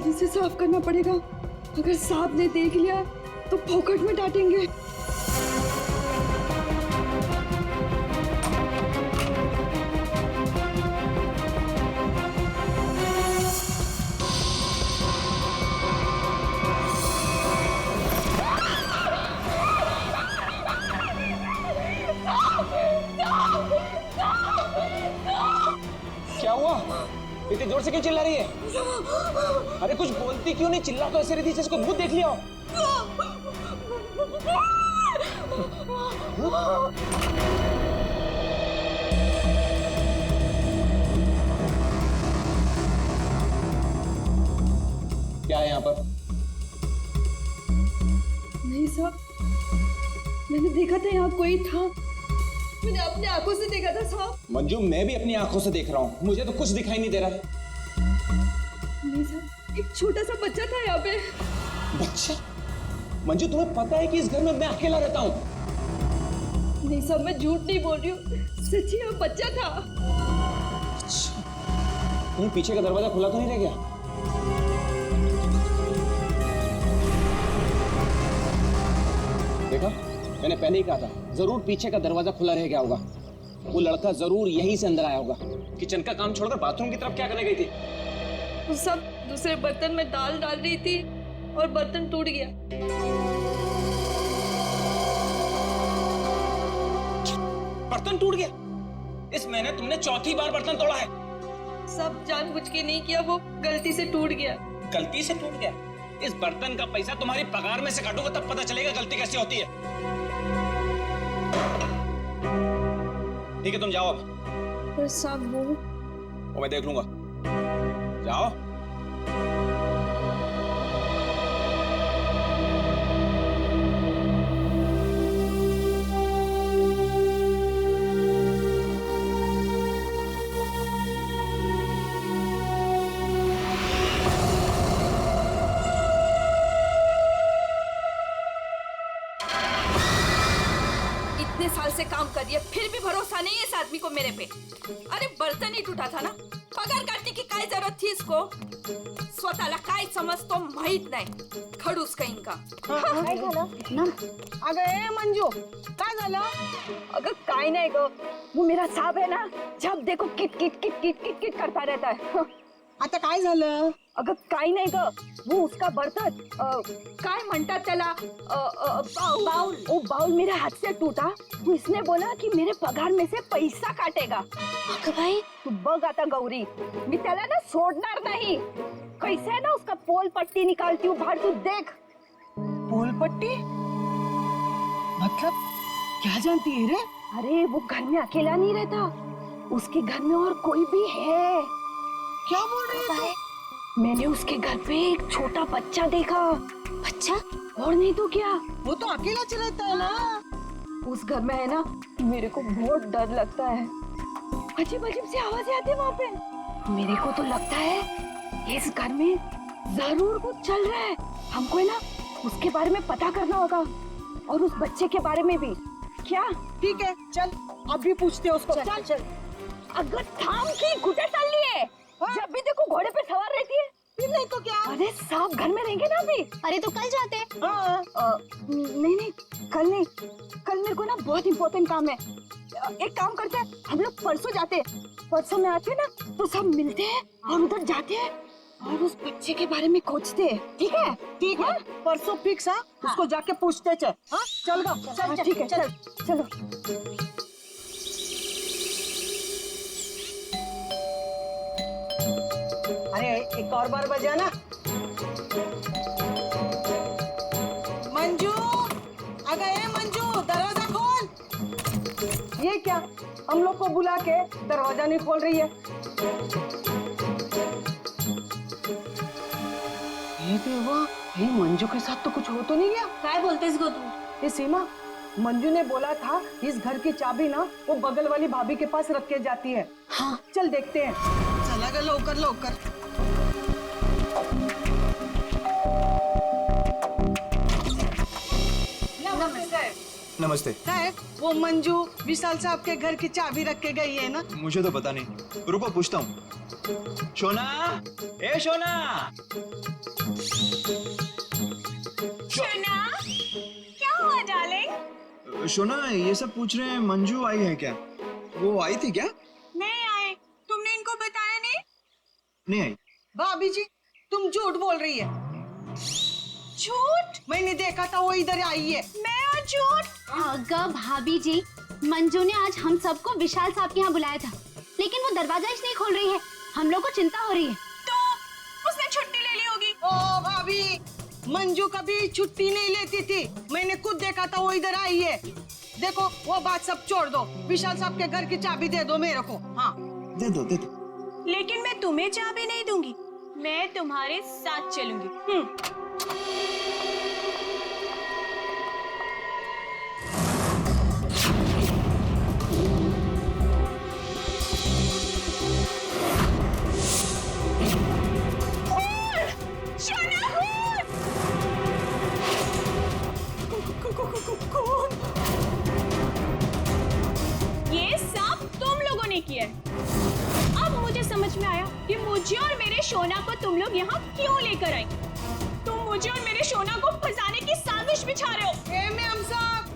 जल्दी से साफ करना पड़ेगा। अगर साहब ने देख लिया तो फोकट में डांटेंगे। क्या हुआ? इतनी जोर से क्यों चिल्ला रही है? अरे कुछ बोलती क्यों नहीं? चिल्ला तो ऐसे रही थी जिसको भूत देख लिया हो। क्या है यहाँ पर? नहीं साहब, मैंने देखा था यहाँ कोई था। मैंने अपनी आंखों से देखा था साहब। मंजू, मैं भी अपनी आंखों से देख रहा हूँ, मुझे तो कुछ दिखाई नहीं दे रहा है। नहीं साहब, एक छोटा सा बच्चा था यहाँ पे। बच्चा? मंजू, तुम्हें पता है कि इस घर में मैं अकेला रहता हूँ? नहीं साहब, मैं झूठ नहीं बोल रही हूँ, सच्ची यहाँ बच्चा था। अच्छा, कहीं पीछे का दरवाजा खुला तो नहीं रह गया? देखा, मैंने पहले ही कहा था, जरूर पीछे का दरवाजा खुला रह गया होगा। वो लड़का जरूर यहीं से अंदर आया होगा। किचन का काम छोड़कर बाथरूम की तरफ क्या करने गई थी? वो सब दूसरे बर्तन में दाल डाल रही थी और बर्तन टूट गया। बर्तन टूट गया? इस महीने तुमने चौथी बार बर्तन तोड़ा है। सब जानबूझ के नहीं किया, वो गलती से टूट गया। गलती से टूट गया? इस बर्तन का पैसा तुम्हारी पगार में से काटूंगा तब पता चलेगा गलती कैसे होती है। ठीक है, तुम जाओ अब। पर साहब वो मैं देख लूंगा। जाओ। इतने साल से काम कर रही है, फिर भी भरोसा नहीं है इस आदमी को मेरे पे। अरे बर्तन ही टूटा था ना, पगार काटने की काय जरूरत थी इसको? स्वतःला काय समजतो माहित नाही, खडूस कहीं का। काय झालं? अगं ए मंजू, काय झालं? अगर काय नहीं गो, वो मेरा साहब है ना, जब देखो kit kit kit kit kit kit करता रहता है। आता काय झालं? अगं काही नाही ग, वो उसका बर्तन काय म्हणतात त्याला, बाउल, वो बाउल मेरे हाथ से टूटा। तो इसने बोला कि मेरे पगार में से पैसा काटेगा। अगं भाई तू बघ आता गौरी, मी त्याला ना सोडणार नहीं। कैसे है ना उसका पोल पट्टी निकालती हूँ बाहर, तू देख। पोल पट्टी? मतलब क्या जानती है रे? अरे वो घर में अकेला नहीं रहता, उसके घर में और कोई भी है। क्या बोल रही है? मैंने उसके घर पे एक छोटा बच्चा देखा। बच्चा? और नहीं तो क्या, वो तो अकेला चलाता है ना। उस घर में है ना, मेरे को बहुत डर लगता है। अजीब अजीब सी आवाजें आती है वहाँ पे। मेरे को तो लगता है इस घर में जरूर कुछ चल रहा है। हमको है ना उसके बारे में पता करना होगा, और उस बच्चे के बारे में भी। क्या? ठीक है, चल अभी पूछते हैं उसको। चल चल। अगर थाम की घुटे चल लिए, जब भी देखो घोड़े पे सवार रहती है। फिर नहीं तो क्या? अरे साहब घर में रहेंगे ना अभी। अरे तो कल जाते हैं। नहीं नहीं, कल नहीं, कल मेरे को ना बहुत इम्पोर्टेंट काम है। एक काम करते हैं, हम लोग परसों जाते हैं। परसों में आते हैं ना तो सब मिलते हैं और उधर जाते हैं और उस बच्चे के बारे में खोजते हैं। ठीक है? ठीक है, परसों फिक्स है। उसको जाके पूछते चल। हाँ चल गा, चल ठीक है, चल चलो। अरे एक और बार बजाना। मंजू, अगर ए मंजू दरवाजा खोल। ये क्या, हम लोग को बुला के दरवाजा नहीं खोल रही है? ये देवा, ये मंजू के साथ तो कुछ हो तो नहीं गया? काय बोलतेस गो तू? ये सीमा, मंजू ने बोला था इस घर की चाबी ना वो बगल वाली भाभी के पास रख के जाती है। हाँ चल देखते हैं। चला गया, लवकर लवकर। नमस्ते। साहब, वो मंजू विशाल साहब के घर की चाबी रख के गई है ना? मुझे तो पता नहीं, रुको पूछता हूँ। शोना, ए शोना। शोना, क्या हुआ डार्लिंग? शोना, ये सब पूछ रहे हैं मंजू आई है क्या? वो आई थी क्या? नहीं आए। तुमने इनको बताया नहीं? नहीं आई। भाभी जी, तुम झूठ बोल रही है। झूठ? मैंने देखा था वो इधर आई है। मैं और झूठ? अगर भाभी जी, मंजू ने आज हम सबको विशाल साहब के यहाँ बुलाया था, लेकिन वो दरवाजा ही नहीं खोल रही है। हम लोग को चिंता हो रही है। तो उसने छुट्टी ले ली होगी। ओ भाभी, मंजू कभी छुट्टी नहीं लेती थी। मैंने खुद देखा था वो इधर आई है। देखो, वो बात सब छोड़ दो। विशाल साहब के घर की चाबी दे दो मेरे को। हाँ, दे दो, दे दो। लेकिन मैं तुम्हें चाबी नहीं दूंगी, मैं तुम्हारे साथ चलूंगी। ये सब तुम लोगों ने किया है। अब मुझे समझ में आया कि मुझे और मेरे शोना को तुम लोग यहाँ क्यों लेकर आए। तुम मुझे और मेरे शोना को फंसाने की साजिश बिछा रहे हो। ए मैम साहब,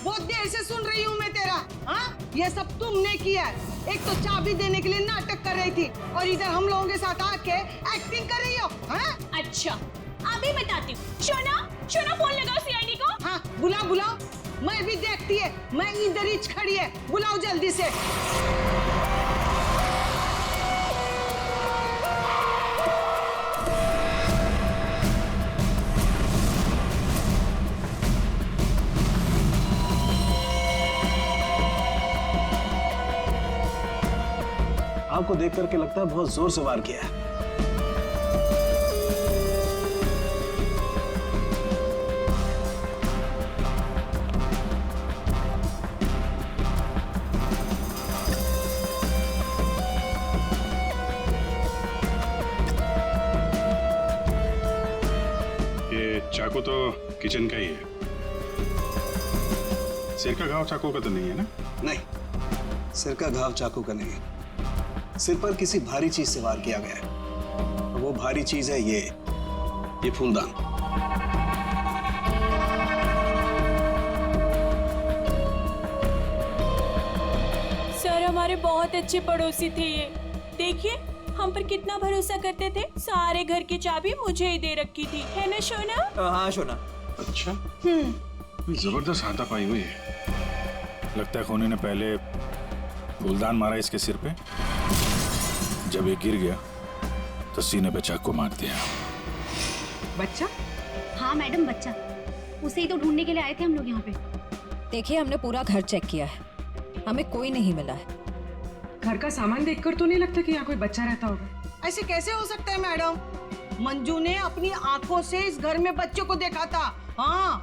बहुत देर से सुन रही हूँ मैं तेरा। हाँ, ये सब तुमने किया है। एक तो चाबी देने के लिए नाटक कर रही थी और इधर हम लोगों के साथ आके एक्टिंग कर रही हो। हाँ? अच्छा, अभी बताती हूँ। शोना, शोना फोन लगाओ सीआईडी को। हाँ, बुलाओ बुलाओ। मैं भी देखती है, मैं इधर ही खड़ी है। बुलाओ जल्दी से। आपको देख करके लगता है बहुत जोर से वार किया है। ये चाकू तो किचन का ही है। सिर का घाव चाकू का तो नहीं है ना? नहीं, सिर का घाव चाकू का नहीं है। सिर पर किसी भारी चीज से वार किया गया है। और वो भारी चीज है ये फूलदान। सर, हमारे बहुत अच्छे पड़ोसी थे ये। देखिए, हम पर कितना भरोसा करते थे। सारे घर की चाबी मुझे ही दे रखी थी, है ना शोना? हाँ शोना। अच्छा, जबरदस्त हाथापाई हुई है। लगता है खोने ने पहले फूलदान मारा इसके सिर पे, जब ये गिर गया तो सीने पे चाकू मार दिया। बच्चा? हाँ मैडम, बच्चा। उसे ही तो ढूंढने के लिए आए थे हम लोग यहाँ पे। देखिए, हमने पूरा घर चेक किया है, हमें कोई नहीं मिला है। घर का सामान देखकर तो नहीं लगता कि यहाँ कोई बच्चा रहता होगा। ऐसे कैसे हो सकता है मैडम? मंजू ने अपनी आंखों से इस घर में बच्चों को देखा था। हाँ,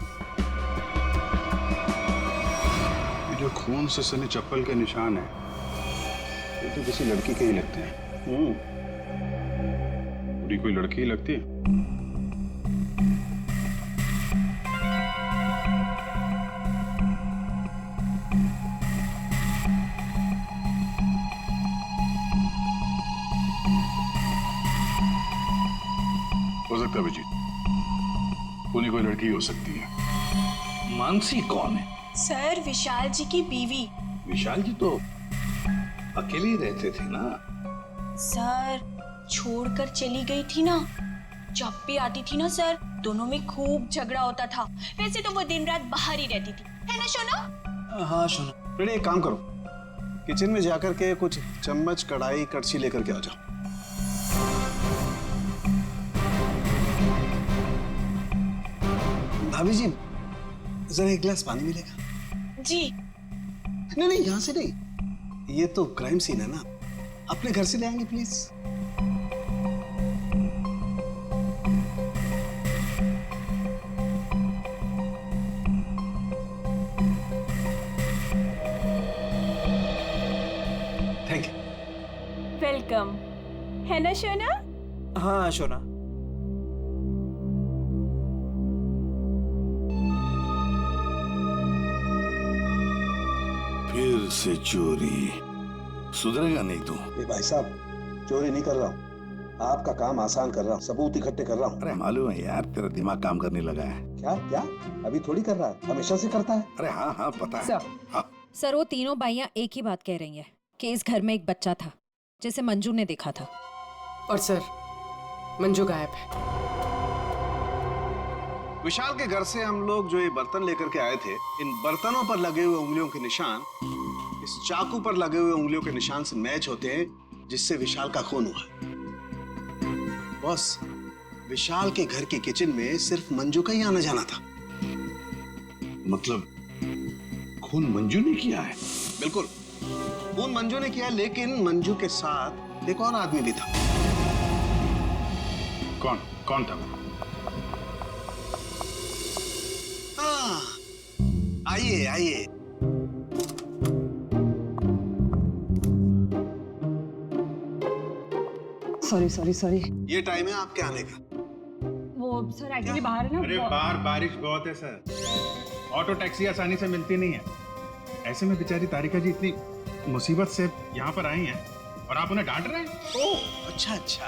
ये जो खून से सने चप्पल के निशान है, ये तो किसी लड़की के ही लगते हैं। पूरी कोई लड़की ही लगती है। हो सकता है अभिजीत, पूरी कोई लड़की ही हो सकती है। मानसी कौन है? सर, विशाल जी की बीवी। विशाल जी तो अकेले ही रहते थे ना। सर, छोड़कर चली गई थी ना। जब भी आती थी ना सर, दोनों में खूब झगड़ा होता था। वैसे तो वो दिन रात बाहर ही रहती थी, है ना शोना? हाँ शोना। बेटे एक काम करो, किचन में जाकर के कुछ चम्मच, कढ़ाई, कड़छी लेकर के आ जाओ। भाभी जी, जरा एक गिलास पानी मिलेगा? जी। नहीं नहीं, यहाँ से नहीं, ये तो क्राइम सीन है ना, अपने घर से ले आएंगे प्लीज। Thank you. वेलकम, है ना शोना? हाँ शोना। फिर से चोरी। सुधरेगा नहीं तू। भाई साहब, चोरी नहीं कर रहा हूँ, आपका काम आसान कर रहा हूँ, सबूत इकट्ठे कर रहा हूँ। अरे मालूम है यार, तेरा दिमाग काम करने लगा है। क्या क्या? अभी थोड़ी कर रहा है, हमेशा से करता है। अरे हाँ हाँ पता है। सर, हाँ। सर वो तीनों बाइयां एक ही बात कह रही हैं कि इस घर में एक बच्चा था जिसे मंजू ने देखा था। और सर, मंजू गायब है। विशाल के घर से हम लोग जो ये बर्तन लेकर के आए थे, इन बर्तनों पर लगे हुए उंगलियों के निशान इस चाकू पर लगे हुए उंगलियों के निशान से मैच होते हैं, जिससे विशाल का खून हुआ। बॉस, विशाल के घर के किचन में सिर्फ मंजू का ही आना जाना था। मतलब खून मंजू ने किया है? बिल्कुल, खून मंजू ने किया, लेकिन मंजू के साथ एक और आदमी भी था। कौन कौन था? हाँ, आइए आइए। सॉरी। ये टाइम है आपके आने का। वो सर एक्चुअली बाहर है ना। अरे बाहर बारिश बहुत है सर, ऑटो टैक्सी आसानी से मिलती नहीं है। ऐसे में बेचारी तारिका जी इतनी मुसीबत से यहाँ पर आई हैं और आप उन्हें डांट रहे हैं। ओह अच्छा,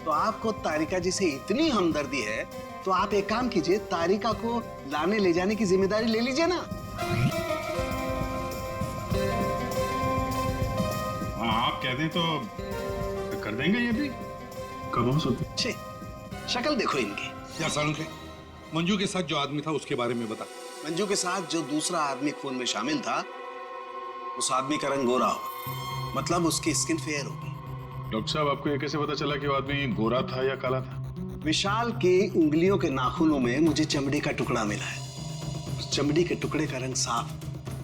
तो आपको तारिका जी से इतनी हमदर्दी है तो आप एक काम कीजिए, तारिका को लाने ले जाने की जिम्मेदारी ले लीजिए ना। हाँ आप कह दें तो कर देंगे ये भी। कब हो सकते? छे, शक्ल देखो इनकी। क्या सारुण के मंजू के साथ जो आदमी था उसके बारे में बता। मंजू के साथ जो दूसरा आदमी खून में शामिल था, उस आदमी का रंग गोरा होगा, मतलब उसकी स्किन फेयर होगी। डॉक्टर साहब, आपको ये कैसे पता चला कि वो आदमी गोरा था या काला था? विशाल की उंगलियों के नाखूनों में मुझे चमड़ी का टुकड़ा मिला है। उस चमड़ी के टुकड़े का रंग साफ।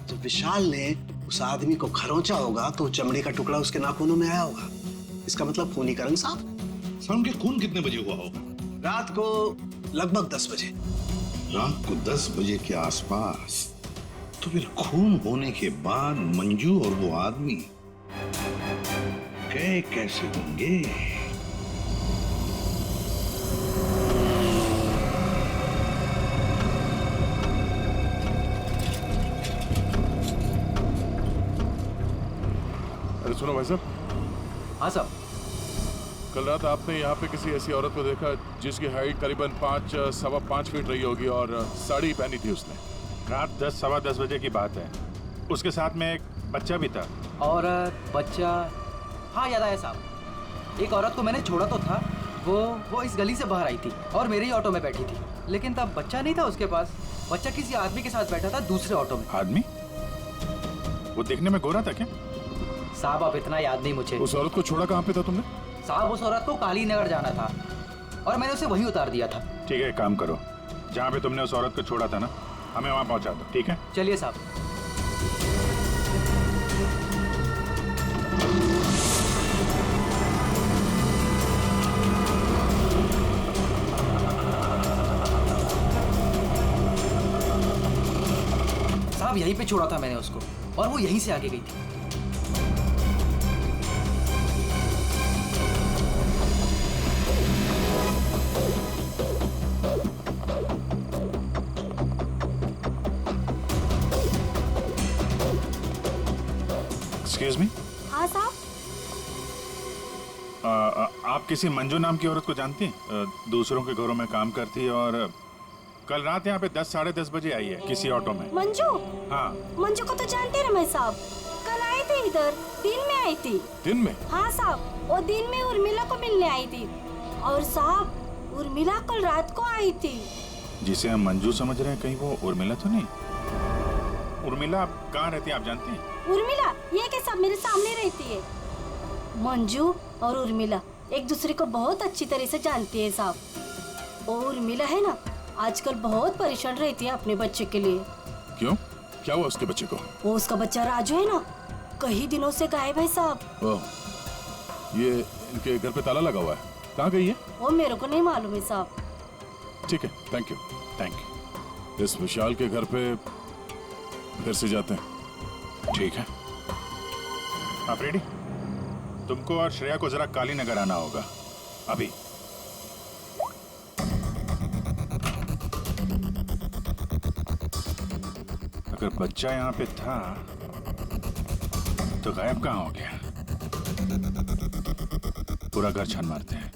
जब विशाल ने उस आदमी को खरोंचा होगा तो चमड़ी का टुकड़ा उसके नाखूनों में आया होगा। इसका मतलब खूनी का रंग साफ। सारुण के खून कितने बजे हुआ होगा? रात को लगभग 10 बजे। रात को 10 बजे के आसपास। तो फिर खून होने के बाद मंजू और वो आदमी गए कैसे होंगे? अरे सुनो भाई साहब। हाँ साहब। कल रात आपने यहाँ पे किसी ऐसी औरत को देखा जिसकी हाइट करीबन 5-5.25 फीट रही होगी और साड़ी पहनी थी उसने। रात 10-10:15 बजे की बात है। उसके साथ में एक बच्चा भी था। औरत बच्चा, हाँ याद आया साहब। एक औरत को मैंने छोड़ा तो था, वो इस गली से बाहर आई थी और मेरे ही ऑटो में बैठी थी, लेकिन तब बच्चा नहीं था उसके पास। बच्चा किसी आदमी के साथ बैठा था दूसरे ऑटो में। आदमी? वो देखने में गोरा था क्या? साहब अब इतना याद नहीं मुझे। उस औरत को छोड़ा कहाँ पे था तुमने? साहब उस औरत को काली नगर जाना था और मैंने उसे वहीं उतार दिया था। ठीक है, काम करो, जहाँ पे तुमने उस औरत को छोड़ा था ना, हमें वहाँ पहुँचा दो। ठीक है, चलिए साहब। साहब यहीं पे छोड़ा था मैंने उसको और वो यहीं से आगे गई थी। Excuse me. हाँ साहब। आप किसी मंजू नाम की औरत को जानती हैं? दूसरों के घरों में काम करती है और कल रात यहाँ पे 10-10:30 बजे आई है किसी ऑटो में। मंजू? हाँ। मंजू को तो जानते रमेश साहब, कल आई थी इधर, दिन में आई थी। दिन में? हाँ साहब, वो दिन में उर्मिला को मिलने आई थी। और साहब उर्मिला कल रात को आई थी। जिसे हम मंजू समझ रहे हैं, कहीं वो उर्मिला तो नहीं? उर्मिला कहाँ रहती है आप जानती हैं? उर्मिला ये के सब मेरे सामने रहती है। मंजू और उर्मिला एक दूसरे को बहुत अच्छी तरह से जानती है साहब। और उर्मिला है ना, आजकल बहुत परेशान रहती है अपने बच्चे के लिए। क्यों? क्या हुआ उसके बच्चे को? वो उसका बच्चा राजू है ना, कई दिनों से गायब है साहब। ओह, ये इनके घर पे ताला लगा हुआ है। कहाँ गई है? वो मेरे को नहीं मालूम है साहब। ठीक है, थैंक यू। इस विशाल के घर पे फिर से जाते हैं। ठीक है, आप रेडी? तुमको और श्रेया को जरा काली नगर आना होगा अभी। अगर बच्चा यहाँ पे था तो गायब कहाँ हो गया? पूरा घर छान मारते हैं।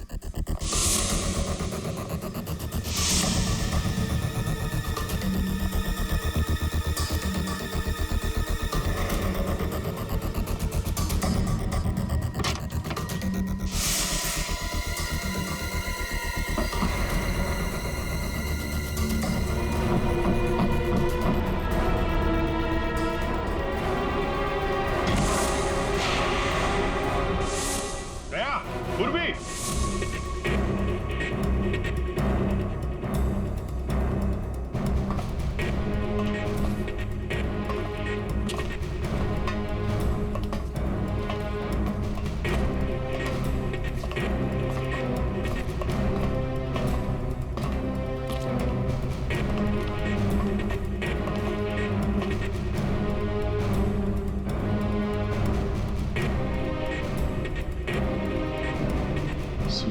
पूर्वी,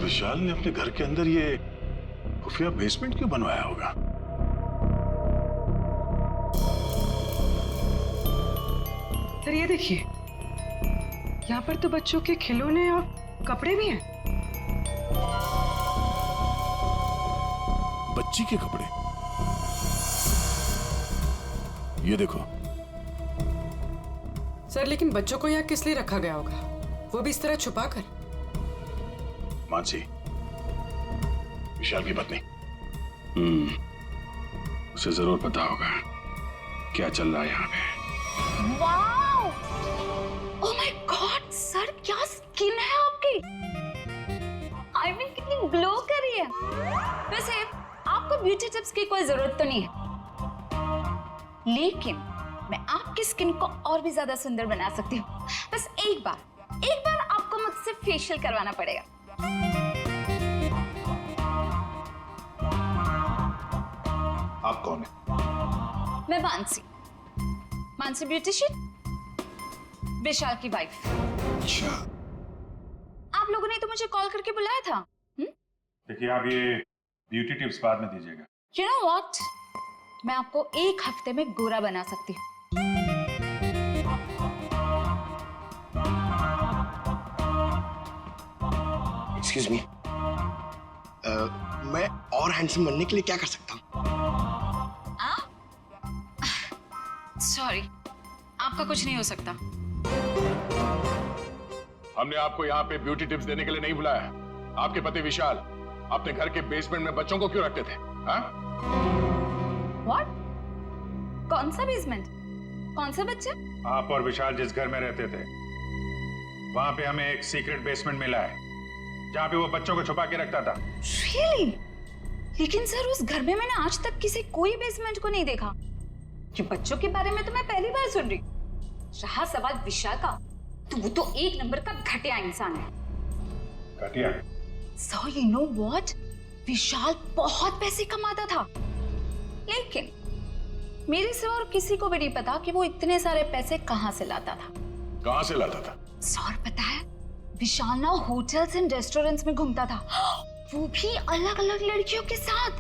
विशाल ने अपने घर के अंदर ये खुफिया बेसमेंट क्यों बनवाया होगा? सर ये देखिए, यहाँ पर तो बच्चों के खिलौने और कपड़े भी हैं। बच्ची के कपड़े? ये देखो। सर लेकिन बच्चों को यहाँ किस लिए रखा गया होगा, वो भी इस तरह छुपा कर? मानसी, विशाल की पत्नी, उसे जरूर पता होगा क्या चल रहा है यहाँ पे। Wow! Oh my God sir, क्या स्किन है आपकी! आई मीन कितनी ग्लो कर रही है। वैसे आपको ब्यूटी टिप्स की कोई जरूरत तो नहीं है, लेकिन मैं आपकी स्किन को और भी ज्यादा सुंदर बना सकती हूँ। बस एक बार आपको मुझसे फेशियल करवाना पड़ेगा। आप कौन है? मैं मानसी ब्यूटिशियन, विशाल की वाइफ। अच्छा, आप लोगों ने तो मुझे कॉल करके बुलाया था। देखिए, आप ये ब्यूटी टिप्स बाद में दीजिएगा। You know what? मैं आपको एक हफ्ते में गोरा बना सकती हूँ। Excuse me. मैं और हैंडसम बनने के लिए क्या कर सकता हूँ? सॉरी, आपका कुछ नहीं हो सकता। हमने आपको यहाँ पे ब्यूटी टिप्स देने के लिए नहीं बुलाया। आपके पति विशाल अपने घर के बेसमेंट में बच्चों को क्यों रखते थे? हाँ? What? कौन सा बेसमेंट? कौन सा बच्चा? आप और विशाल जिस घर में रहते थे, वहां पे हमें एक सीक्रेट बेसमेंट मिला है, जहाँ पे वो बच्चों को छुपा के रखता था। Really? लेकिन सर उस घर में मैंने आज तक किसी कोई बेसमेंट को नहीं देखा। ये बच्चों के बारे में तो मैं पहली बार सुन रही। रहा सवाल विशाल का, तो वो तो एक नंबर का घटिया इंसान है। घटिया? So you know what? विशाल बहुत पैसे कमाता था, लेकिन मेरे सिवा और किसी को भी नहीं पता कि वो इतने सारे पैसे कहाँ से लाता था। कहाँ से लाता था? सर पता है, विशाल ना होटल्स एंड रेस्टोरेंट्स में घूमता था, वो भी अलग अलग लड़कियों के साथ,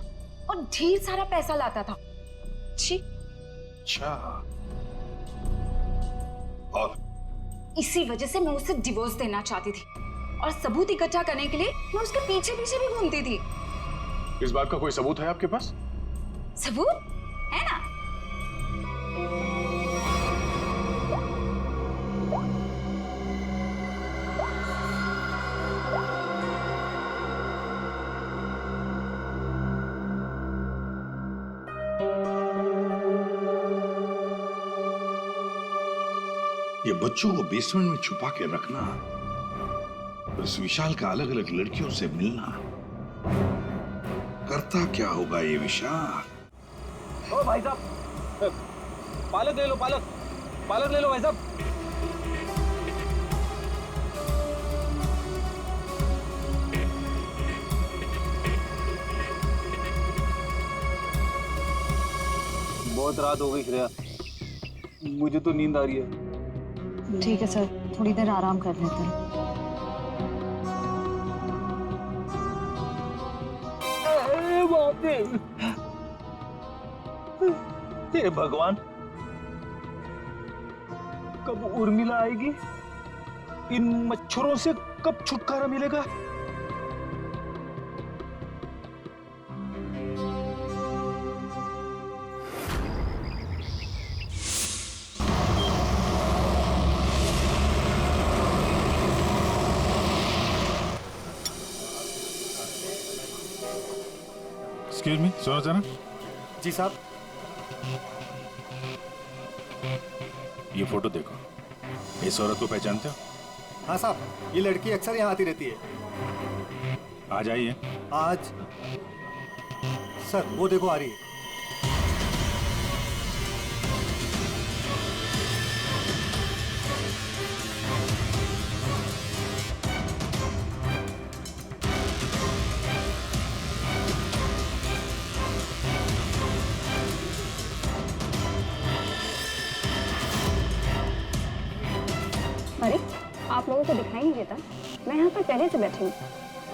और ढेर सारा पैसा लाता था। छी। अच्छा, और इसी वजह से मैं उसे डिवोर्स देना चाहती थी, और सबूत इकट्ठा करने के लिए मैं उसके पीछे पीछे भी घूमती थी। इस बात का कोई सबूत है आपके पास? सबूत है ना? ये बच्चों को बेसमेंट में छुपा के रखना और इस विशाल का अलग अलग लड़कियों से मिलना, करता क्या होगा ये विशाल? ओ भाई साहब, पालक ले लो, पालक ले लो भाई साहब। बहुत रात हो गई श्रेया, मुझे तो नींद आ रही है। ठीक है सर, थोड़ी देर आराम कर लेते हैं। हे भगवान, कब उर्मिला आएगी? इन मच्छरों से कब छुटकारा मिलेगा? एक्सक्यूज मी, सुनो जरा। जी साहब। ये फोटो देखो, इस औरत को पहचानते हो? हाँ साहब, ये लड़की अक्सर यहाँ आती रहती है। आज आई है? आज सर वो देखो आ रही है। अरे आप लोगों को दिखाई नहीं देता? मैं यहाँ पर पहले से बैठी हूँ।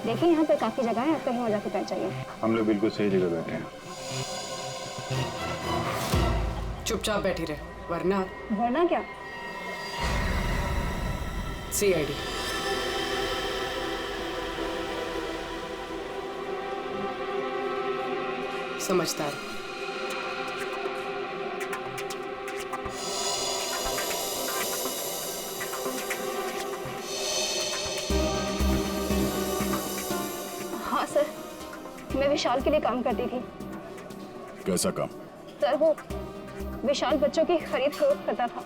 देखिए यहाँ पर काफी जगह है, आप कहीं और जाके बैठ जाइए। हम लोग बिल्कुल सही जगह बैठे हैं। चुपचाप बैठी रहे, वरना वरना क्या? CID। समझदार। हाँ सर, मैं विशाल के लिए काम करती थी। कैसा काम? सर वो विशाल बच्चों की खरीद फरोख्त करता था।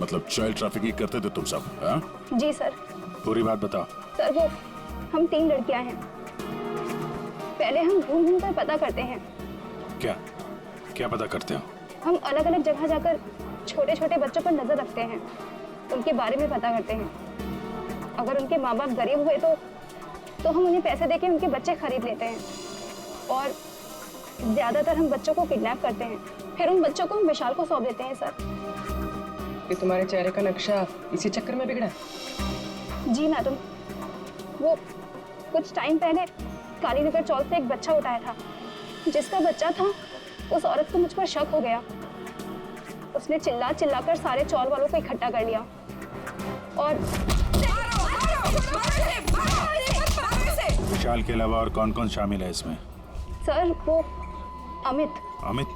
मतलब चाइल्ड ट्रैफिकिंग करते थे तुम सब? हाँ? जी सर। पूरी बात बताओ। सर वो हम 3 लड़कियां हैं। पहले हम घूम घूम कर पता करते हैं। क्या क्या पता करते हो? हम अलग अलग जगह जाकर छोटे छोटे बच्चों पर नजर रखते हैं, उनके बारे में पता करते हैं। अगर उनके माँ बाप गरीब हुए तो हम उन्हें पैसे देके उनके बच्चे खरीद लेते हैं। और ज्यादातर हम बच्चों को किडनैप करते हैं, फिर उन बच्चों को हम विशाल को सौंप देते हैं। सर ये तुम्हारे चेहरे का नक्शा इसी चक्कर में बिगड़ा? जी मैडम, वो कुछ टाइम पहले कालीनगर चौक से एक बच्चा उठाया था। जिसका बच्चा था उस औरत को मुझ पर शक हो गया। उसने चिल्ला चिल्लाकर सारे चौल वालों को इकट्ठा कर लिया और विशाल के अलावा और कौन कौन शामिल है इसमें? सर वो अमित। अमित?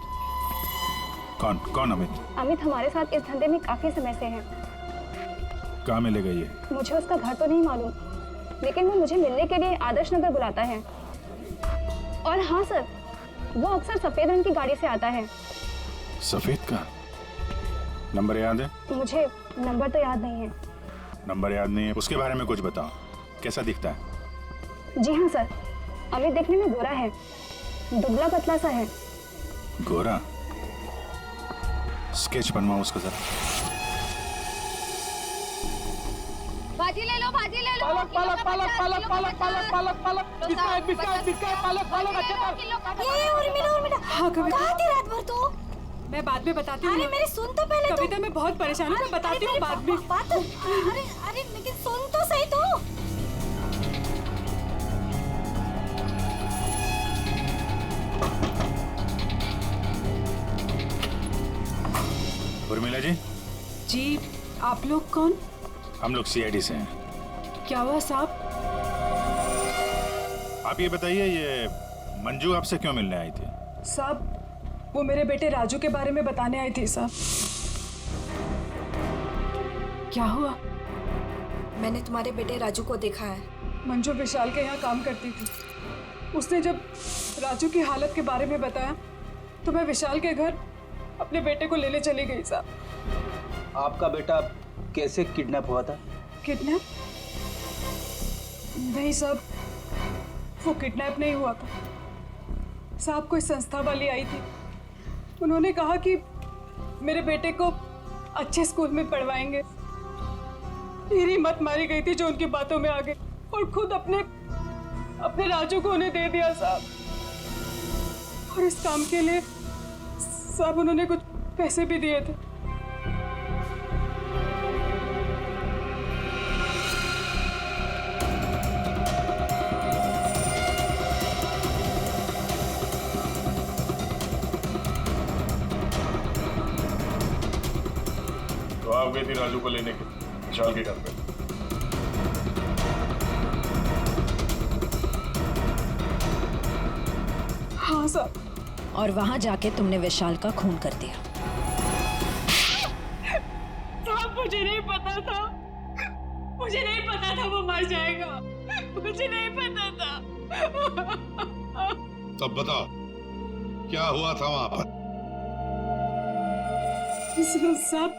कौन कौन अमित? अमित हमारे साथ इस धंधे में काफी समय से है। कहाँ मिलेगा ये? मुझे उसका घर तो नहीं मालूम, लेकिन वो मुझे मिलने के लिए आदर्श नगर बुलाता है। और हाँ सर, वो अक्सर सफेद रंग की गाड़ी से आता है। सफेद का नंबर याद है? मुझे नंबर तो याद नहीं है। नंबर याद नहीं है? उसके बारे में कुछ बताओ, कैसा दिखता है? जी हाँ सर, अमित देखने में गोरा है, दुबला पतला सा है। गोरा? स्केच बनवाओ उसका जरा। भाजी ले लो, भाजी ले लो। पालक पालक पालक पालक पालक पालक पालक पालक बिस्किट बिस्किट बिस्किट पालक पालक अच्छा। ये उर्मिला हाँ कविता, कहाँ थी रात भर तू? मैं बाद में बताती हूँ। अरे मेरी सुन तो पहले। कविता मैं बहुत परेशान हूँ, मैं बताती हूँ बाद में। अरे अरे लेकिन सुन तो सही तू। उर्मिला जी। जी, आप लोग कौन? हम लोग CID से हैं। क्या हुआ साहब? आप ये बताइए, ये मंजू आपसे क्यों मिलने आई थी? साहब वो मेरे बेटे राजू के बारे में बताने आई थी साहब। क्या हुआ? मैंने तुम्हारे बेटे राजू को देखा है। मंजू विशाल के यहाँ काम करती थी। उसने जब राजू की हालत के बारे में बताया तो मैं विशाल के घर अपने बेटे को लेने चली गई साहब। आपका बेटा कैसे किडनैप हुआ था? किडनैप? नहीं साहब, वो किडनैप नहीं हुआ था साहब। कोई संस्था वाली आई थी, उन्होंने कहा कि मेरे बेटे को अच्छे स्कूल में पढ़वाएंगे। मेरी हिम्मत मारी गई थी जो उनकी बातों में आ गई और खुद अपने राजू को उन्हें दे दिया साहब। और इस काम के लिए साहब उन्होंने कुछ पैसे भी दिए थे। तो आप गई थी अभी राजू को लेने के विशाल के घर पे। हाँ सर। और वहां जाके तुमने विशाल का खून कर दिया। साहब मुझे नहीं पता था, मुझे नहीं पता था वो मर जाएगा, मुझे नहीं पता था। तब बताओ क्या हुआ था वहां पर? साहब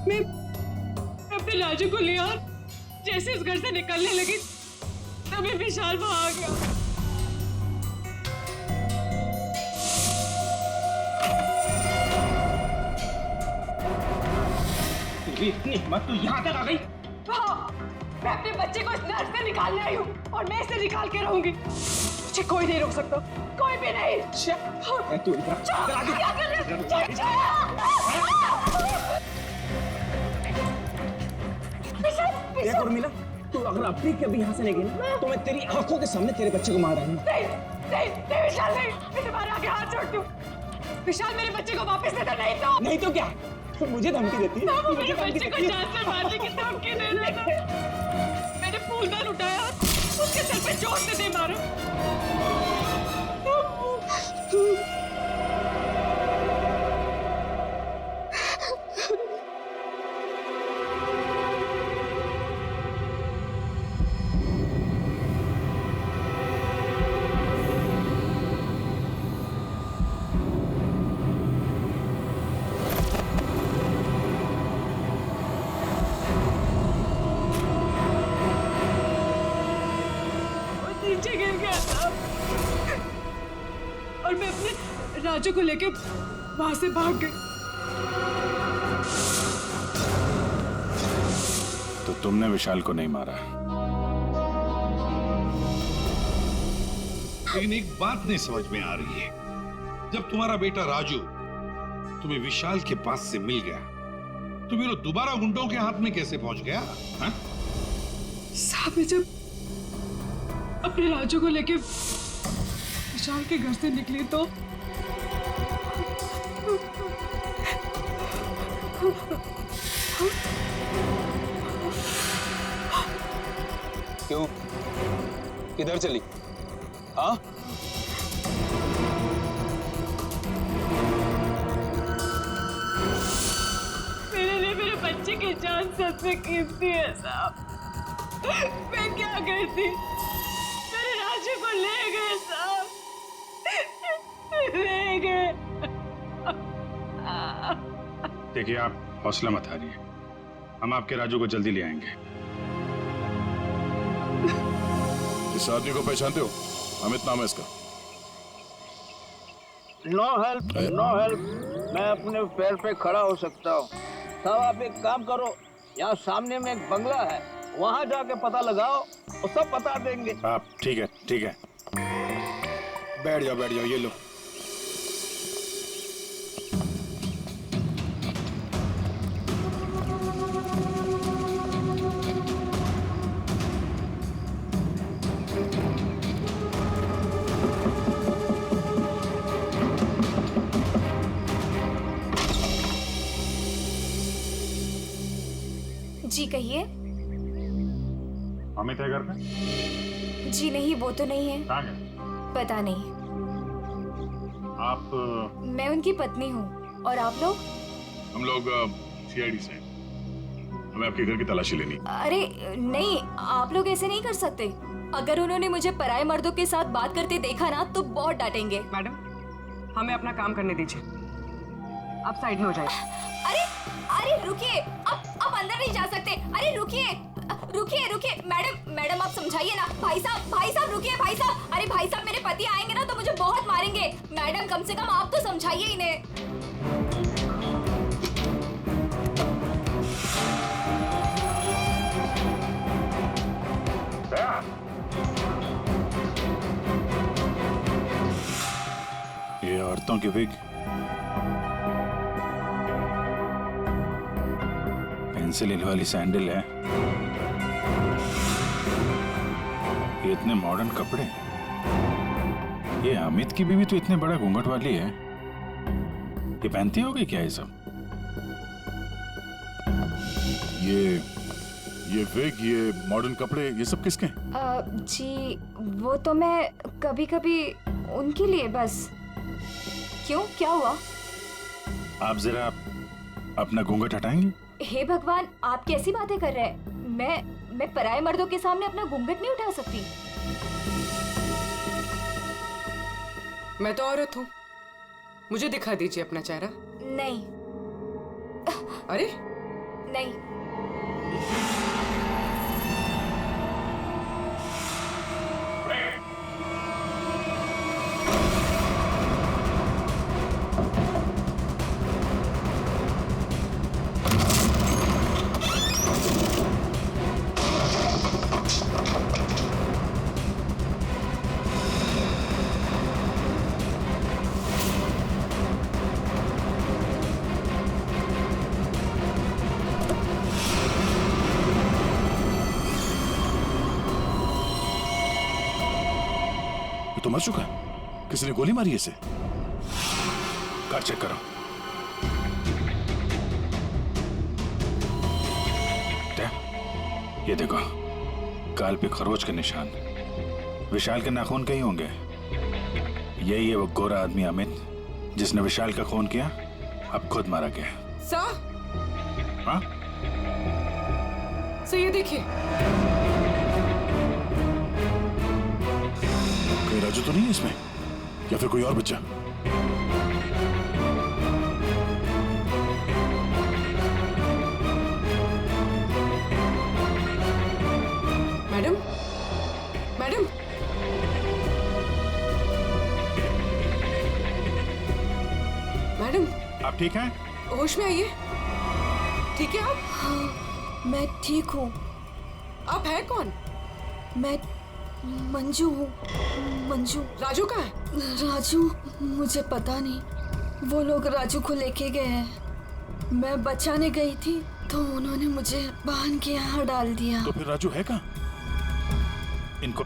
मैं अपने राजू को लिया, जैसे उस घर से निकलने लगी तभी विशाल वहां आ गया। इतनी हिम्मत तू यहाँ तक आ गई? हाँ, मैं अपने बच्चे को इस नर्क से निकालने आई हूँ और मैं इसे निकाल के रहूंगी। मुझे कोई नहीं रोक सकता, कोई भी नहीं। तू क्या कर रहे हो? देख उर्मिला, तू अगर अब भी कभी यहाँ से नहीं गई ना, तो मैं तेरी आंखों के सामने तेरे बच्चे को मार डालूंगा। नहीं विशाल, नहीं, मैं तुम्हारे आगे हाथ जोड़ती हूँ। विशाल मेरे बच्चे को वापस दे दो, नहीं तो क्या? तो मुझे धमकी देती है? वो मेरे बच्चे को जान से मारने की धमकी दे रहा था। मैंने फूलदान उठाया, उसके सर पे जोर से दे मारा। नीचे गिर गया था और मैं अपने राजू को लेके वहां से भाग गई। तो तुमने विशाल को नहीं मारा? लेकिन एक बात नहीं समझ में आ रही है, जब तुम्हारा बेटा राजू तुम्हें विशाल के पास से मिल गया तो फिर वो दोबारा गुंडों के हाथ में कैसे पहुंच गया? साहब जब अपने राजू को लेके विशाल के घर से निकली तो क्यों? किधर चली? हाँ? मेरे लिए मेरे बच्चे की जान सबसे कीमती है साहब। मैं क्या करती? मेरे राजू को ले गए साहब, ले गए। देखिए, आप हौसला मत हारिए, हम आपके राजू को जल्दी ले आएंगे। इस आदमी को पहचानते हो? अमित नाम है इसका। No help, no help. मैं अपने पैर पे खड़ा हो सकता हूँ। साहब आप एक काम करो, यहाँ सामने में एक बंगला है, वहाँ जाके पता लगाओ, वो सब बता देंगे। आप ठीक है, ठीक है, बैठ जाओ, बैठ जाओ, ये लो। जी कहिए। अमित है घर पे? जी नहीं, वो तो नहीं है। कहाँ गया? पता नहीं। आप? मैं उनकी पत्नी हूँ। और आप लोग? हम लोग सीआईडी से हैं। हमें आपके घर की तलाशी लेनी। अरे नहीं, आप लोग ऐसे नहीं कर सकते। अगर उन्होंने मुझे पराये मर्दों के साथ बात करते देखा ना तो बहुत डांटेंगे। मैडम, हमें अपना काम करने दीजिए, आप साइड में हो जाइए। अरे अरे रुकिए, आप अंदर नहीं जा सकते। अरे रुकिए रुकिए रुकिए, मैडम मैडम आप समझाइए ना। भाई साहब रुकिए, भाई साहब। अरे भाई साहब, मेरे पति आएंगे ना तो मुझे बहुत मारेंगे। मैडम कम से कम आप तो समझाइए इन्हें। ये औरतों की विग, पेंसिल हिल वाली सैंडल है, ये इतने मॉडर्न कपड़े। ये अमित की बीवी तो इतने बड़ा घूंघट वाली है, ये पहनती होगी क्या ये सब? ये विग, ये मॉडर्न कपड़े, ये सब किसके हैं? जी वो तो मैं कभी कभी उनके लिए बस। क्यों, क्या हुआ? आप जरा अपना घूंघट हटाएंगे? हे भगवान, आप कैसी बातें कर रहे हैं? मैं पराये मर्दों के सामने अपना घूंघट नहीं उठा सकती। मैं तो औरत हूँ, मुझे दिखा दीजिए अपना चेहरा। नहीं। अरे नहीं। तो मर चुका, किसी ने गोली मारी इसे। कार चेक करो। ये देखो, गाल पे खरोच के निशान, विशाल के नाखून कहीं होंगे। यही है वो गोरा आदमी अमित जिसने विशाल का खून किया, अब खुद मारा गया। सर, हाँ? सर ये देखिए। राजू तो नहीं है इसमें, या फिर कोई और बच्चा? मैडम, मैडम, मैडम, आप ठीक हैं? होश में आइए। ठीक है आप? हाँ, मैं ठीक हूँ। आप है कौन? मैं मंजू हूँ। मंजू। राजू कहाँ है? राजू मुझे पता नहीं, वो लोग राजू को लेके गए हैं। मैं बचाने गई थी तो उन्होंने मुझे बांध के यहाँ डाल दिया। तो फिर राजू है कहाँ? इनको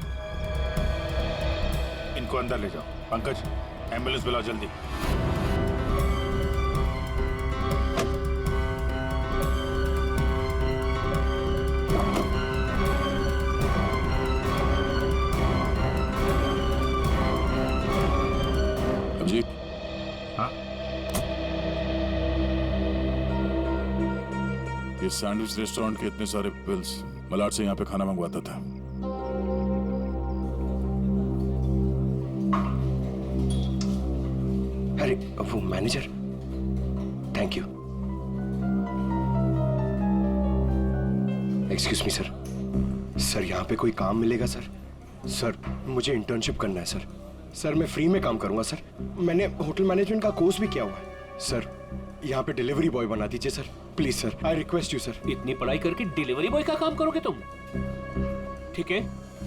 अंदर ले जाओ। पंकज, एम्बुलेंस बुलाओ जल्दी। हाँ? ये सैंडविच रेस्टोरेंट के इतने सारे बिल्स मलाड से यहाँ पे खाना मंगवाता था। अरे वो manager, thank you. Excuse me sir, sir यहाँ पे कोई काम मिलेगा सर? सर मुझे इंटर्नशिप करना है सर। सर मैं फ्री में काम करूंगा सर, मैंने होटल मैनेजमेंट का कोर्स भी किया हुआ है सर। यहाँ पे डिलीवरी बॉय बना दीजिए sir, please sir, I request you sir. इतनी पढ़ाई करके डिलीवरी बॉय का काम करोगे तुम? ठीक है,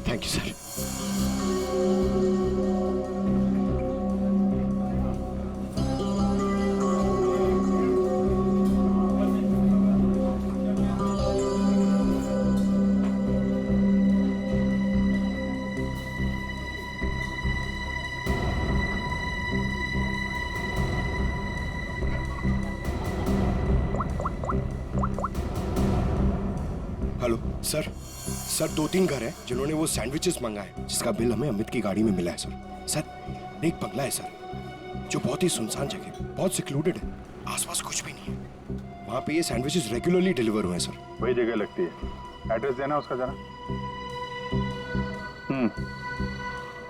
thank you sir. Hello sir, sir 2-3 घर हैं जिन्होंने वो सैंडविचेस मंगाए, जिसका बिल हमें अमित की गाड़ी में मिला है सर। सर एक बंगला है सर, जो बहुत ही सुनसान जगह, बहुत सिक्लूडेड है, आसपास कुछ भी नहीं है। वहाँ पे ये सैंडविचेस रेगुलरली डिलीवर हुए हैं सर। वही जगह लगती है, एड्रेस देना उसका जरा।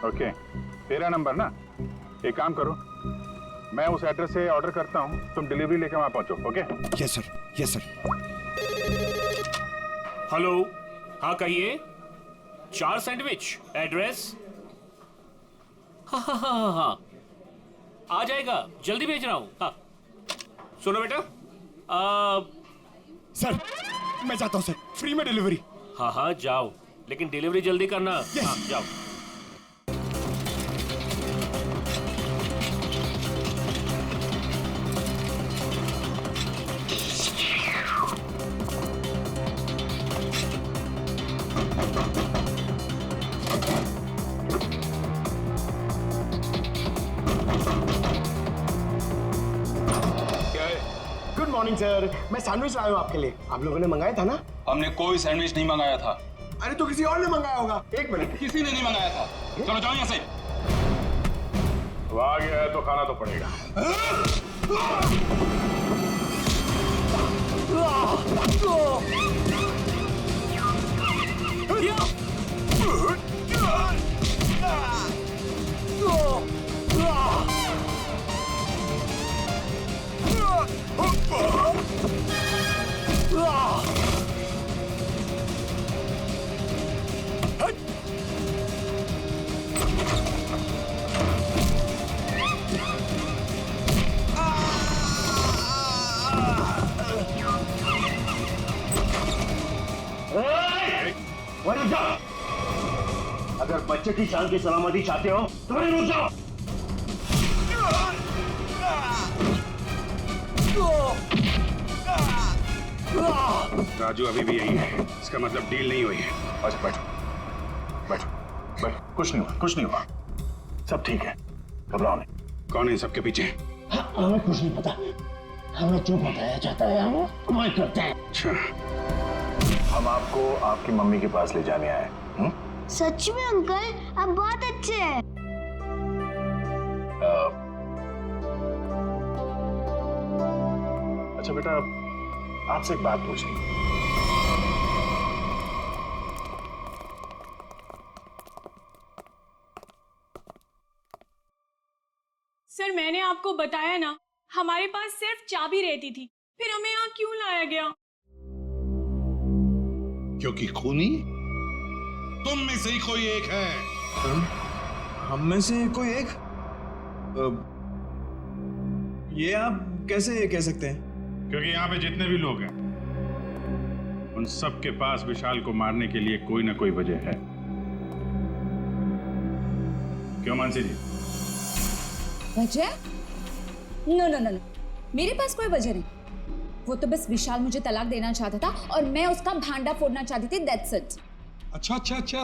ओके, तेरा नंबर ना? एक काम करो, मैं उस एड्रेस से ऑर्डर करता हूँ, तुम डिलीवरी लेकर वहाँ पहुँचो। Okay? Yes sir, yes sir. Hello, हाँ कहिए। 4 सैंडविच, एड्रेस? हाँ, आ जाएगा, जल्दी भेज रहा हूँ। हाँ, सुनो बेटा, सर मैं जाता हूँ सर, फ्री में डिलीवरी। हाँ जाओ, लेकिन डिलीवरी जल्दी करना। हाँ जाओ। Morning sir. मैं सैंडविच लाया हूँ आपके लिए। आप लोगों ने मंगाया था ना? हमने कोई सैंडविच नहीं मंगाया था। अरे तो किसी और ने मंगाया होगा। एक मिनट। किसी ने नहीं मंगाया था। चलो जाओ यहाँ से। वो आ गया है तो खाना तो पड़ेगा। रुक जाओ। अगर बच्चे की जान की सलामती चाहते हो तो वहीं रुक जाओ। राजू अभी भी यही है। इसका मतलब डील नहीं हुई है। अच्छा बैठो बैठो बैठो। कुछ नहीं हुआ, कुछ नहीं हुआ, सब ठीक है, घबराओ नहीं। कौन है इन सबके पीछे? हमें कुछ नहीं पता। हमें जो बताया जाता है हम वही करते हैं। अच्छा, हम आपको आपकी मम्मी के पास ले जाने आए। सच में अंकल आप बहुत अच्छे हैं। अच्छा बेटा, आपसे एक बात पूछनी। सर मैंने आपको बताया ना, हमारे पास सिर्फ चाबी रहती थी, फिर हमें यहाँ क्यों लाया गया? क्योंकि खूनी तुम में से ही कोई एक है। हम में से कोई एक? ये आप कैसे कह सकते हैं? क्योंकि यहाँ पे जितने भी लोग हैं उन सब के पास विशाल को मारने के लिए कोई ना कोई वजह है। क्यों मानसी जी? वजह? नो नो नो नो, मेरे पास कोई वजह नहीं। वो तो बस विशाल मुझे तलाक देना चाहता था और मैं उसका भांडा फोड़ना चाहती थी, दैट्स इट। अच्छा अच्छा अच्छा,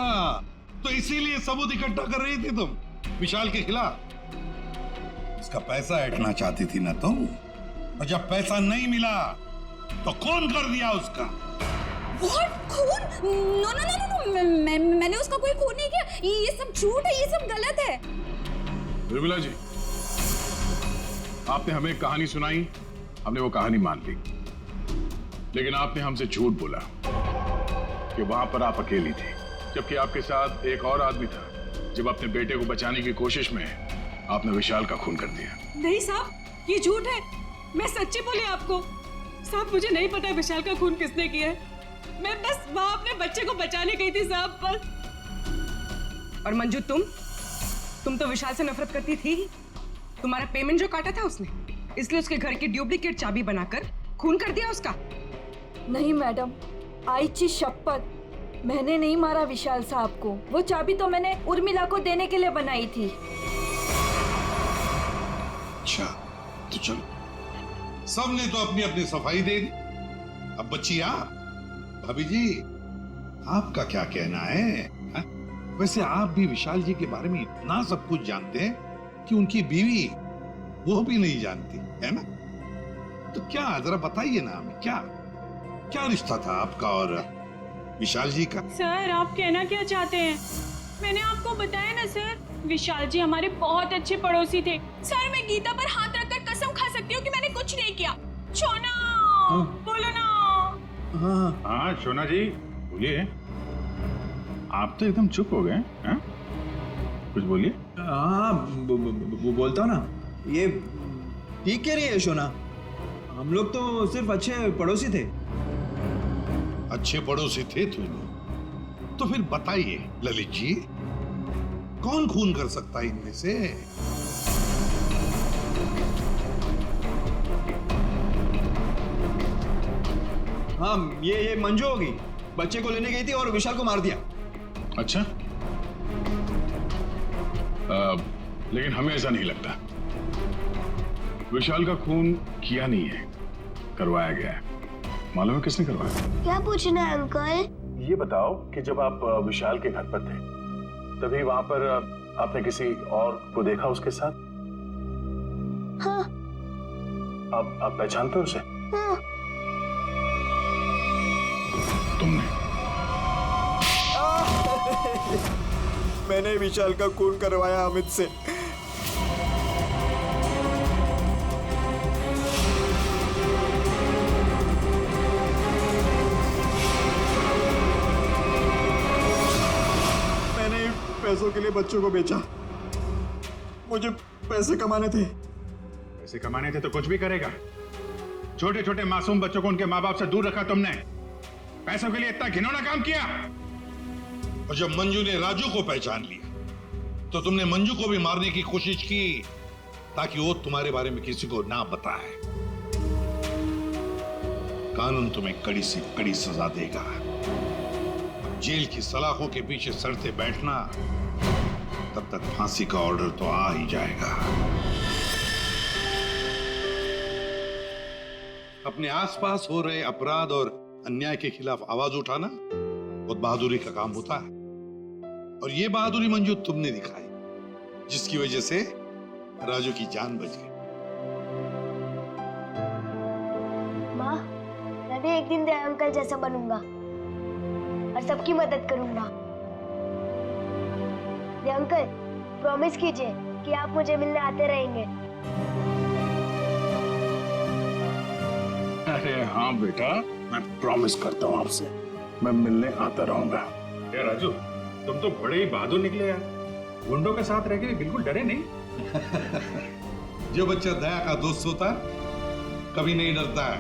तो इसीलिए सबूत इकट्ठा कर रही थी तुम विशाल के खिलाफ। इसका पैसा ऐंठना चाहती थी ना तुम, और जब पैसा नहीं मिला तो खून कर दिया उसका। What? खून? नो नो नो नो, मैंने उसका कोई खून नहीं किया। ये सब झूठ है, ये सब गलत है। उर्मिला जी, आपने हमें कहानी सुनाई, हमने वो कहानी मान ली, लेकिन आपने हमसे झूठ बोला कि वहां पर आप अकेली थी, जबकि आपके साथ एक और आदमी था। जब अपने बेटे को बचाने की कोशिश में आपने विशाल का खून कर दिया। नहीं साहब, ये झूठ है। मैं सच्ची बोली आपको। साहब मुझे नहीं पता विशाल का खून किसने किया है। मैं बस वहां अपने बच्चे को बचाने गई थी साहब, बस। और मंजू तुम तो विशाल से नफरत करती थी। तुम्हारा पेमेंट जो काटा था उसने, इसलिए उसके घर की डुप्लीकेट चाबी बनाकर खून कर दिया उसका। नहीं मैडम, आईची शपथ, मैंने नहीं मारा विशाल साहब को। वो चाबी तो मैंने उर्मिला को देने के लिए बनाई थी। अच्छा तो चलो, सबने तो अपनी अपनी सफाई दे दी। अब बच्ची भाभी जी, आपका क्या कहना है? हा? वैसे आप भी विशाल जी के बारे में इतना सब कुछ जानते हैं कि उनकी बीवी वो भी नहीं जानती है ना? तो क्या जरा बताइए ना हमें, क्या रिश्ता था आपका और विशाल जी का? सर आप कहना क्या चाहते हैं? मैंने आपको बताया ना सर, विशाल जी हमारे बहुत अच्छे पड़ोसी थे। सर मैं गीता पर हाथ रखकर कसम खा सकती हूँ कि मैंने कुछ नहीं किया। शोना, बोलो ना। हाँ शोना जी बोलिए। आप तो एकदम चुप हो गए हैं, कुछ बोलिए। हाँ बोलता हूँ ना। ये ठीक कह रही है शोना, हम लोग तो सिर्फ अच्छे पड़ोसी थे। अच्छे पड़ोसी थे तुम, तो फिर बताइए ललित जी, कौन खून कर सकता है इनमें से? हाँ ये मंजू होगी, बच्चे को लेने गई थी और विशाल को मार दिया। अच्छा, लेकिन हमें ऐसा नहीं लगता। विशाल का खून किया नहीं है, करवाया गया है। मालूम है किसने करवाया? क्या पूछना है अंकल? ये बताओ कि जब आप विशाल के घर पर थे, तभी वहां पर आपने किसी और को देखा उसके साथ? हाँ। आप पहचानते हो उसे? तुमने मैंने विशाल का खून करवाया अमित से। मैंने पैसों के लिए बच्चों को बेचा। मुझे पैसे कमाने थे। पैसे कमाने थे तो कुछ भी करेगा। छोटे छोटे मासूम बच्चों को उनके माँ बाप से दूर रखा तुमने। पैसों के लिए इतना घिनौना काम किया। और जब मंजू ने राजू को पहचान लिया तो तुमने मंजू को भी मारने की कोशिश की ताकि वो तुम्हारे बारे में किसी को ना बताए। कानून तुम्हें कड़ी से कड़ी सजा देगा। जेल की सलाखों के पीछे सड़ते बैठना, तब तक फांसी का ऑर्डर तो आ ही जाएगा। अपने आसपास हो रहे अपराध और अन्याय के खिलाफ आवाज उठाना बहुत बहादुरी का काम होता है। और ये बहादुरी मंजू तुमने दिखाई, जिसकी वजह से राजू की जान बच गई। माँ, मैं भी एक दिन दया अंकल जैसा बनूंगा और सबकी मदद करूंगा। दया अंकल, प्रॉमिस कीजिए कि आप मुझे मिलने आते रहेंगे। अरे हाँ बेटा, मैं प्रॉमिस करता हूँ आपसे, मैं मिलने आता रहूंगा। यार राजू, तुम तो बड़े ही बहादुर निकले यार। गुंडों के साथ रह के बिल्कुल डरे नहीं। जो बच्चा दया का दोस्त होता है कभी नहीं डरता है।